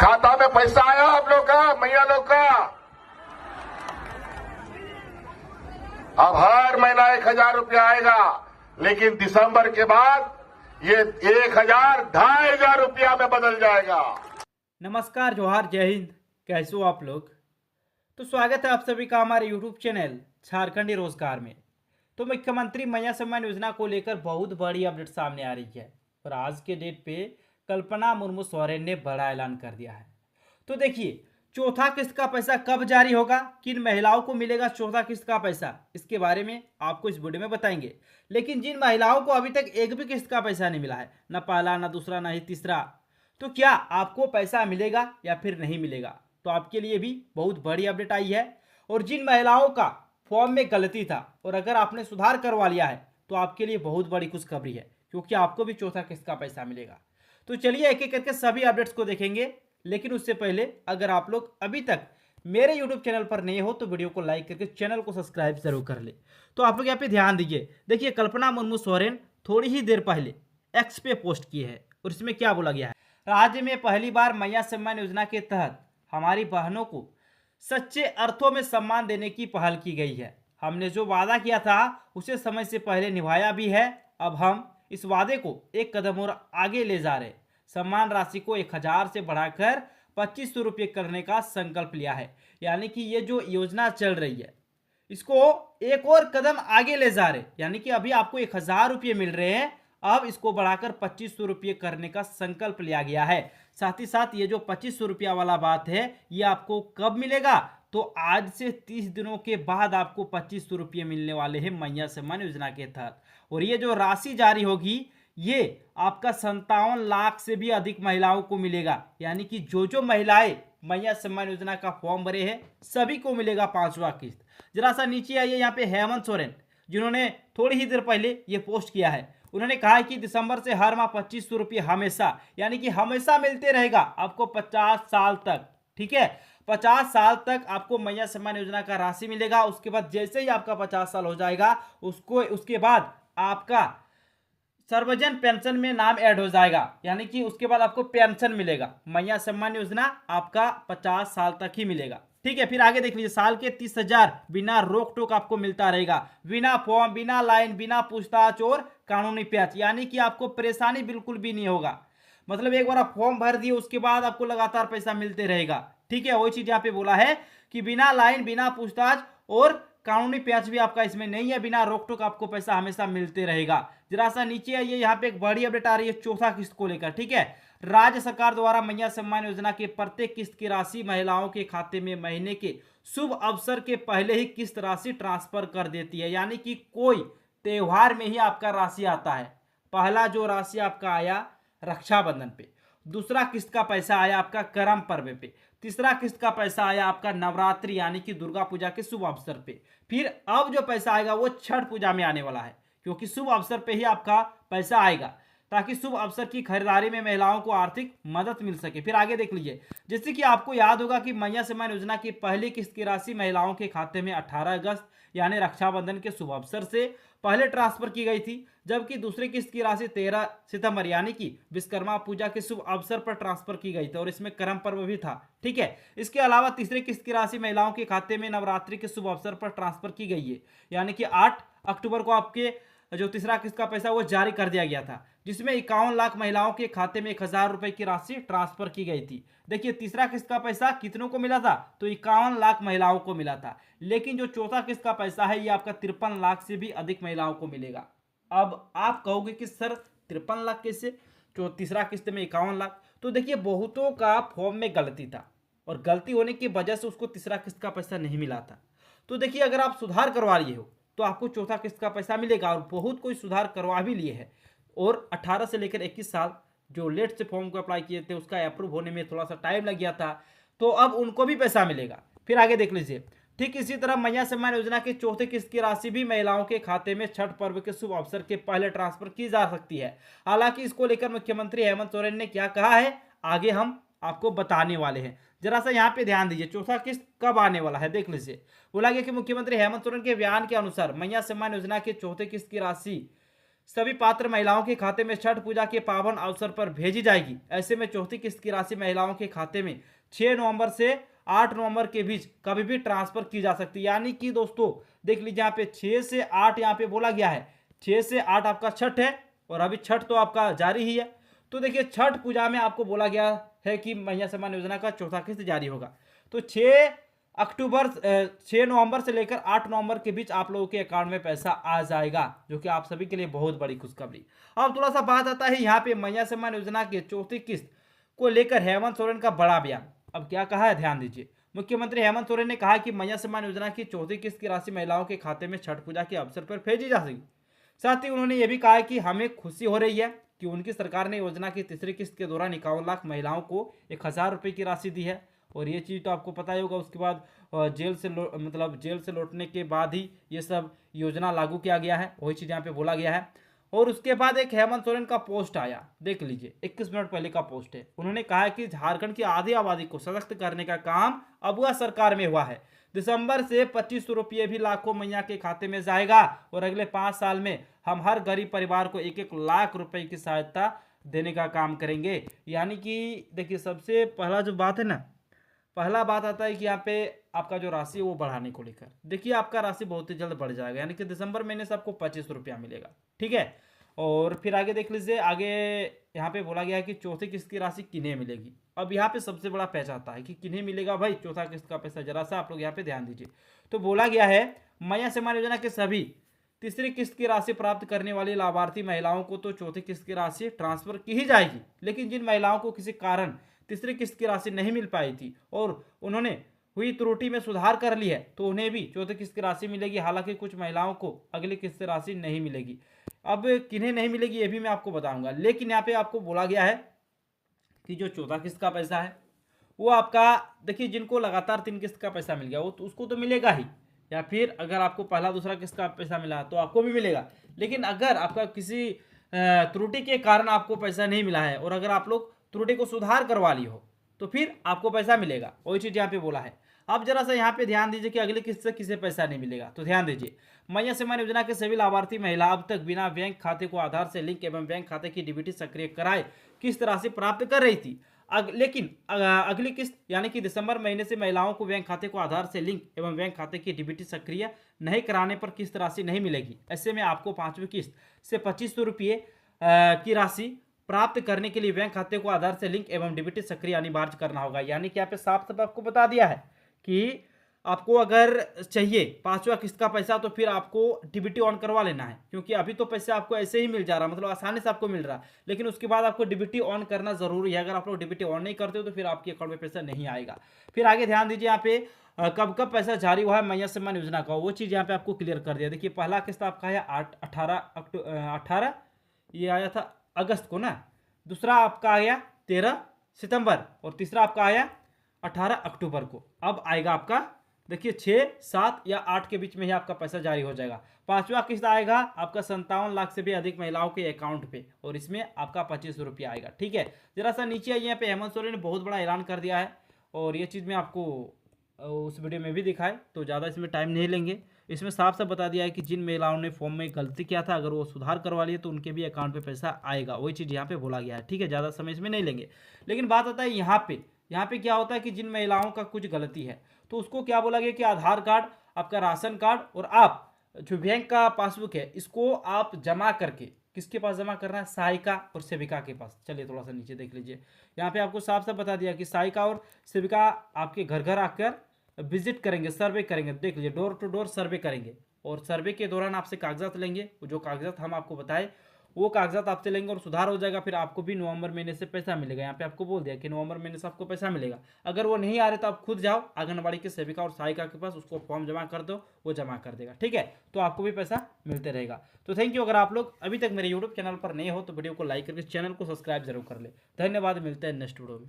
खाता में पैसा आया आप लोग का, मैया लोग का? अब हर महीना 1,000 रुपया आएगा, लेकिन दिसंबर के बाद ये 1,000 2,500 रुपया में बदल जाएगा। नमस्कार, जोहार, जय हिंद। कैसे हो आप लोग? तो स्वागत है आप सभी का हमारे यूट्यूब चैनल झारखंडी रोजगार में। तो मुख्यमंत्री मैया सम्मान योजना को लेकर बहुत बड़ी अपडेट सामने आ रही है और आज के डेट पे कल्पना मुर्मू सोरेन ने बड़ा ऐलान कर दिया है। तो देखिए, चौथा किस्त का पैसा कब जारी होगा, किन महिलाओं को मिलेगा चौथा किस्त का पैसा, इसके बारे में आपको इस वीडियो में बताएंगे। लेकिन जिन महिलाओं को अभी तक एक भी किस्त का पैसा नहीं मिला है, न पहला, न दूसरा, न ही तीसरा, तो क्या आपको पैसा मिलेगा या फिर नहीं मिलेगा, तो आपके लिए भी बहुत बड़ी अपडेट आई है। और जिन महिलाओं का फॉर्म में गलती था और अगर आपने सुधार करवा लिया है तो आपके लिए बहुत बड़ी खुशखबरी है, क्योंकि आपको भी चौथा किस्त का पैसा मिलेगा। तो चलिए एक एक करके सभी अपडेट्स को देखेंगे। लेकिन उससे पहले अगर आप लोग अभी तक मेरे यूट्यूब चैनल पर नए हो तो वीडियो को लाइक करके चैनल को सब्सक्राइब जरूर कर ले। तो आप लोग यहाँ पे ध्यान दीजिए। देखिए, कल्पना मुर्मू सोरेन थोड़ी ही देर पहले एक्स पे पोस्ट की है और इसमें क्या बोला गया है। राज्य में पहली बार मैया सम्मान योजना के तहत हमारी बहनों को सच्चे अर्थों में सम्मान देने की पहल की गई है। हमने जो वादा किया था उसे समय से पहले निभाया भी है। अब हम इस वादे को एक कदम और आगे ले जा रहे। सम्मान राशि को 1,000 से बढ़ाकर 2,500 रुपये करने का संकल्प लिया है। यानी कि ये जो योजना चल रही है इसको एक और कदम आगे ले जा रहे। यानी कि अभी आपको 1,000 रुपये मिल रहे हैं, अब इसको बढ़ाकर 2,500 रुपये करने का संकल्प लिया गया है। साथ ही साथ ये जो 2,500 रुपया वाला बात है ये आपको कब मिलेगा, तो आज से 30 दिनों के बाद आपको 2,500 रुपये मिलने वाले हैं मैया सम्मान योजना के तहत। और ये जो राशि जारी होगी ये आपका 57 लाख से भी अधिक महिलाओं को मिलेगा। यानी कि जो महिलाएं मैया सम्मान योजना का फॉर्म भरे हैं सभी को मिलेगा 5वां किस्त। जरा सा नीचे आइए, यहाँ पे हेमंत सोरेन जिन्होंने थोड़ी ही देर पहले ये पोस्ट किया है, उन्होंने कहा है कि दिसंबर से हर माह 2,500 रुपये हमेशा, यानी कि हमेशा मिलते रहेगा आपको 50 साल तक। ठीक है, 50 साल तक आपको मैया सम्मान योजना का राशि मिलेगा। उसके बाद जैसे ही आपका 50 साल हो जाएगा उसके बाद आपका सर्वजन पेंशन में नाम ऐड हो जाएगा। यानी कि उसके बाद आपको पेंशन मिलेगा। मैया सम्मान योजना आपका 50 साल तक ही मिलेगा। ठीक है, फिर आगे देख लीजिए, साल के 30,000 बिना रोक टोक आपको मिलता रहेगा, बिना फॉर्म, बिना लाइन, बिना पूछताछ और कानूनी प्याच। यानी कि आपको परेशानी बिल्कुल भी नहीं होगा। मतलब एक बार आप फॉर्म भर दिए उसके बाद आपको लगातार पैसा मिलते रहेगा। ठीक है, वही चीज यहाँ पे बोला है कि बिना लाइन, बिना पूछताछ और कानूनी प्याच भी आपका इसमें नहीं है, बिना रोक टोक आपको पैसा हमेशा मिलते रहेगा। जरा सा नीचे आइए, यहाँ पे एक बड़ी अपडेट आ रही है चौथा किस्त को लेकर। ठीक है, राज्य सरकार द्वारा मैया सम्मान योजना के प्रत्येक किस्त की राशि महिलाओं के खाते में महीने के शुभ अवसर के पहले ही किस्त राशि ट्रांसफर कर देती है। यानी कि कोई त्योहार में ही आपका राशि आता है। पहला जो राशि आपका आया रक्षाबंधन पे, दूसरा किस्त का पैसा आया आपका करम पर्व पे, तीसरा किस्त का पैसा आया आपका नवरात्रि यानी कि दुर्गा पूजा के शुभ अवसर पे, फिर अब जो पैसा आएगा वो छठ पूजा में आने वाला है, क्योंकि शुभ अवसर पे ही आपका पैसा आएगा ताकि शुभ अवसर की खरीदारी में महिलाओं को आर्थिक मदद मिल सके। फिर आगे देख लीजिए, जैसे कि आपको याद होगा कि मैया सम्मान योजना की पहली किस्त की राशि महिलाओं के खाते में 18 अगस्त यानी रक्षाबंधन के शुभ अवसर से पहले ट्रांसफर की गई थी, जबकि दूसरी किस्त की राशि 13 सितंबर यानी कि विश्वकर्मा पूजा के शुभ अवसर पर ट्रांसफर की गई थी और इसमें करम पर्व भी था। ठीक है, इसके अलावा तीसरी किस्त की राशि महिलाओं के खाते में नवरात्रि के शुभ अवसर पर ट्रांसफर की गई है। यानी कि 8 अक्टूबर को आपके जो तीसरा किस्त का पैसा वो जारी कर दिया गया था, जिसमें 51 लाख महिलाओं के खाते में 1,000 रुपए की राशि ट्रांसफर की गई थी। देखिए, तीसरा किस्त का पैसा कितनों को मिला था, तो 51 लाख महिलाओं को मिला था। लेकिन जो चौथा किस्त का पैसा है ये आपका 53 लाख से भी अधिक महिलाओं को मिलेगा। अब आप कहोगे कि सर 53 लाख कैसे, जो तीसरा किस्त में 51 लाख। तो देखिए, बहुतों का फॉर्म में गलती था और गलती होने की वजह से उसको तीसरा किस्त का पैसा नहीं मिला था। तो देखिए, अगर आप सुधार करवा लिए हो तो आपको चौथा किस्त का पैसा मिलेगा। और बहुत कोई सुधार करवा भी लिए है और 18 से लेकर 21 साल जो लेट से फॉर्म को अप्लाई किए थे उसका अप्रूव होने में थोड़ा सा टाइम लग गया था, तो अब उनको भी पैसा मिलेगा। फिर आगे देख लीजिए, ठीक इसी तरह मैया सम्मान योजना के चौथे किस्त की राशि भी महिलाओं के खाते में छठ पर्व के शुभ अवसर के पहले ट्रांसफर की जा सकती है। हालांकि इसको लेकर मुख्यमंत्री हेमंत सोरेन ने क्या कहा है आगे हम आपको बताने वाले हैं। जरा सा यहाँ पे ध्यान दीजिए, चौथा किस्त कब आने वाला है देख लीजिए। बोला गया कि मुख्यमंत्री हेमंत सोरेन के बयान के अनुसार मैया सम्मान योजना के चौथे किस्त की राशि सभी पात्र महिलाओं के खाते में छठ पूजा के पावन अवसर पर भेजी जाएगी। ऐसे में चौथी किस्त की राशि महिलाओं के खाते में 6 नवंबर से 8 नवंबर के बीच कभी भी ट्रांसफर की जा सकती है। यानी कि दोस्तों देख लीजिए यहाँ पे 6 से 8 यहाँ पे बोला गया है, 6 से 8 आपका छठ है और अभी छठ तो आपका जारी ही है। तो देखिए छठ पूजा में आपको बोला गया है कि महिला सम्मान योजना का चौथा किस्त जारी होगा। तो 6 नवंबर से लेकर 8 नवंबर के बीच आप लोगों के अकाउंट में पैसा आ जाएगा, जो कि आप सभी के लिए बहुत बड़ी खुशखबरी। अब थोड़ा सा बात आता है यहाँ पे महिला सम्मान योजना के चौथी किस्त को लेकर हेमंत सोरेन का बड़ा बयान। अब क्या कहा है ध्यान दीजिए। मुख्यमंत्री हेमंत सोरेन ने कहा कि महिला सम्मान योजना की चौथी किस्त की राशि महिलाओं के खाते में छठ पूजा के अवसर पर भेजी जा सकेगी। साथ ही उन्होंने यह भी कहा कि हमें खुशी हो रही है कि उनकी सरकार ने योजना की तीसरी किस्त के दौरान 51 लाख महिलाओं को 1000 रुपये की राशि दी है। और ये चीज़ तो आपको पता ही होगा, उसके बाद जेल से लौटने के बाद ही ये सब योजना लागू किया गया है, वही चीज़ यहाँ पे बोला गया है। और उसके बाद एक हेमंत सोरेन का पोस्ट आया, देख लीजिए 21 मिनट पहले का पोस्ट है। उन्होंने कहा कि झारखंड की आधी आबादी को सशक्त करने का काम अबुआ सरकार में हुआ है। दिसंबर से 2500 रुपये भी लाखों मैया के खाते में जाएगा और अगले 5 साल में हम हर गरीब परिवार को 1-1 लाख रुपए की सहायता देने का काम करेंगे। यानी कि देखिए सबसे पहला जो बात है ना, पहला बात आता है कि यहाँ पे आपका जो राशि है वो बढ़ाने को लेकर, देखिए आपका राशि बहुत ही जल्द बढ़ जाएगा। यानी कि दिसंबर महीने से आपको 2500 रुपया मिलेगा, ठीक है। और फिर आगे देख लीजिए, आगे यहाँ पे बोला गया है कि चौथी किस्त की राशि किन्हें मिलेगी। अब यहाँ पे सबसे बड़ा पैसा आता है कि किन्हें मिलेगा भाई चौथा किस्त का पैसा, जरा सा आप लोग यहाँ पे ध्यान दीजिए। तो बोला गया है महिला सम्मान योजना के सभी तीसरी किस्त की राशि प्राप्त करने वाली लाभार्थी महिलाओं को तो चौथी किस्त की राशि ट्रांसफर की ही जाएगी, लेकिन जिन महिलाओं को किसी कारण तीसरी किस्त की राशि नहीं मिल पाई थी और उन्होंने हुई त्रुटि में सुधार कर ली है, तो उन्हें भी चौथी किस्त की राशि मिलेगी। हालांकि कुछ महिलाओं को अगली किस्त की राशि नहीं मिलेगी। अब किन्हें नहीं मिलेगी ये भी मैं आपको बताऊंगा, लेकिन यहाँ पे आपको बोला गया है कि जो चौथा किस्त का पैसा है वो आपका, देखिए जिनको लगातार 3 किस्त का पैसा मिल गया वो तो उसको तो मिलेगा ही, या फिर अगर आपको पहला दूसरा किस्त का पैसा मिला तो आपको भी मिलेगा। लेकिन अगर आपका किसी त्रुटि के कारण आपको पैसा नहीं मिला है और अगर आप लोग त्रुटि को सुधार करवा ली हो तो फिर आपको पैसा मिलेगा, वही चीज़ यहाँ पे बोला है। अब जरा सा यहाँ पे ध्यान दीजिए कि अगली किस्त से किसे पैसा नहीं मिलेगा। तो ध्यान दीजिए, महिला सम्मान योजना के सभी लाभार्थी महिला अब तक बिना बैंक खाते को आधार से लिंक एवं बैंक खाते की डीबीटी सक्रिय कराए किस्त राशि प्राप्त कर रही थी। लेकिन अगली किस्त यानी कि दिसंबर महीने से महिलाओं को बैंक खाते को आधार से लिंक एवं बैंक खाते की डीबीटी सक्रिय नहीं कराने पर किस्त राशि नहीं मिलेगी। ऐसे में आपको 5वीं किस्त से 2500 रुपये की राशि प्राप्त करने के लिए बैंक खाते को आधार से लिंक एवं डीबीटी सक्रिय अनिवार्य करना होगा। यानी कि यहाँ पे साफ साफ आपको बता दिया है कि आपको अगर चाहिए 5वां किस्त का पैसा तो फिर आपको डीबीटी ऑन करवा लेना है, क्योंकि अभी तो पैसा आपको ऐसे ही मिल जा रहा, मतलब आसानी से आपको मिल रहा, लेकिन उसके बाद आपको डीबीटी ऑन करना जरूरी है। अगर आप लोग डीबीटी ऑन नहीं करते हो तो फिर आपके अकाउंट में पैसा नहीं आएगा। फिर आगे ध्यान दीजिए यहाँ पे कब कब पैसा जारी हुआ है महिला सम्मान योजना का, वो चीज़ यहाँ पे आपको क्लियर कर दिया। देखिए पहला किस्त आपका है 18 ये आया था अगस्त को ना, दूसरा आपका आया 13 सितंबर और तीसरा आपका आया 18 अक्टूबर को। अब आएगा आपका देखिए 6, 7 या 8 के बीच में ही आपका पैसा जारी हो जाएगा। 5वां किस्त आएगा आपका 57 लाख से भी अधिक महिलाओं के अकाउंट पे और इसमें आपका 2500 रुपया आएगा, ठीक है। जरा सा नीचे आइए, यहाँ पे हेमंत सोरेन ने बहुत बड़ा ऐलान कर दिया है और ये चीज़ मैं आपको उस वीडियो में भी दिखाए तो ज़्यादा इसमें टाइम नहीं लेंगे। इसमें साफ साफ बता दिया है कि जिन महिलाओं ने फॉर्म में गलती किया था अगर वो सुधार करवा लिए तो उनके भी अकाउंट पे पैसा आएगा, वही चीज़ यहाँ पे बोला गया है, ठीक है। ज़्यादा समय इसमें नहीं लेंगे। लेकिन बात आता है यहाँ पे क्या होता है कि जिन महिलाओं का कुछ गलती है तो उसको क्या बोला गया कि आधार कार्ड, आपका राशन कार्ड और आप जो बैंक का पासबुक है इसको आप जमा करके, किसके पास जमा करना है, सहायिका और सेविका के पास। चलिए थोड़ा सा नीचे देख लीजिए, यहाँ पे आपको साफ साफ बता दिया कि सहायिका और सेविका आपके घर घर आकर विजिट करेंगे, सर्वे करेंगे। देख लीजिए डोर टू डोर सर्वे करेंगे और सर्वे के दौरान आपसे कागजात लेंगे, जो कागजात हम आपको बताए वो कागजात आपसे लेंगे और सुधार हो जाएगा। फिर आपको भी नवंबर महीने से पैसा मिलेगा। यहाँ पे आपको बोल दिया कि नवंबर महीने से आपको पैसा मिलेगा। अगर वो नहीं आ रहे तो आप खुद जाओ आंगनबाड़ी के सेविका और सहायिका के पास, उसको फॉर्म जमा कर दो, वो जमा कर देगा, ठीक है। तो आपको भी पैसा मिलते रहेगा। तो थैंक यू। अगर आप लोग अभी तक मेरे यूट्यूब चैनल पर नए हो तो वीडियो को लाइक करके चैनल को सब्सक्राइब जरूर कर ले। धन्यवाद, मिलते हैं नेक्स्ट वीडियो में।